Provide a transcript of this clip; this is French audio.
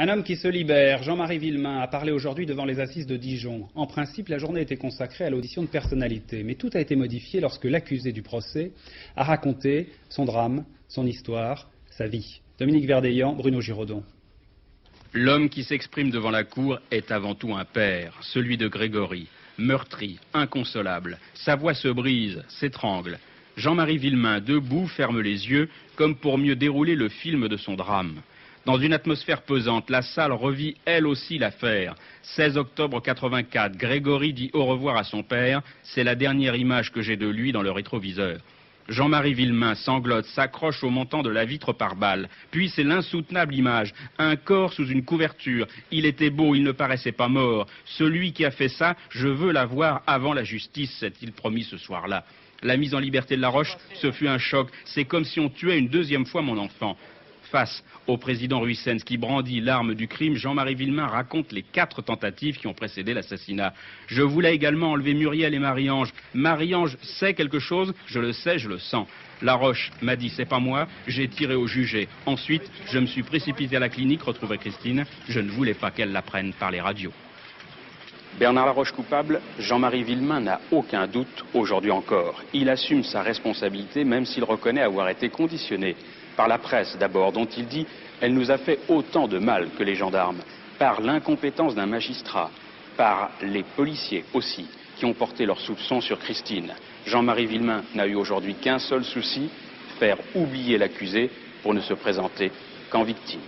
Un homme qui se libère, Jean-Marie Villemain, a parlé aujourd'hui devant les assises de Dijon. En principe, la journée était consacrée à l'audition de personnalités, mais tout a été modifié lorsque l'accusé du procès a raconté son drame, son histoire, sa vie. Dominique Verdeillan, Bruno Giraudon. L'homme qui s'exprime devant la cour est avant tout un père, celui de Grégory, meurtri, inconsolable. Sa voix se brise, s'étrangle. Jean-Marie Villemain, debout, ferme les yeux, comme pour mieux dérouler le film de son drame. Dans une atmosphère pesante, la salle revit elle aussi l'affaire. 16 octobre 84, Grégory dit au revoir à son père. C'est la dernière image que j'ai de lui dans le rétroviseur. Jean-Marie Villemain sanglote, s'accroche au montant de la vitre par balle. Puis c'est l'insoutenable image, un corps sous une couverture. Il était beau, il ne paraissait pas mort. Celui qui a fait ça, je veux l'avoir avant la justice, s'est-il promis ce soir-là. La mise en liberté de Laroche, ce fut un choc. C'est comme si on tuait une deuxième fois mon enfant. Face au président Ruissens qui brandit l'arme du crime, Jean-Marie Villemain raconte les 4 tentatives qui ont précédé l'assassinat. Je voulais également enlever Muriel et Marie-Ange. Marie-Ange sait quelque chose, je le sais, je le sens. Laroche m'a dit c'est pas moi, j'ai tiré au jugé. Ensuite, je me suis précipité à la clinique, retrouver Christine. Je ne voulais pas qu'elle l'apprenne par les radios. Bernard Laroche coupable, Jean-Marie Villemain n'a aucun doute aujourd'hui encore. Il assume sa responsabilité même s'il reconnaît avoir été conditionné. Par la presse d'abord, dont il dit « elle nous a fait autant de mal que les gendarmes », par l'incompétence d'un magistrat, par les policiers aussi, qui ont porté leurs soupçons sur Christine. Jean-Marie Villemain n'a eu aujourd'hui qu'un seul souci, faire oublier l'accusé pour ne se présenter qu'en victime.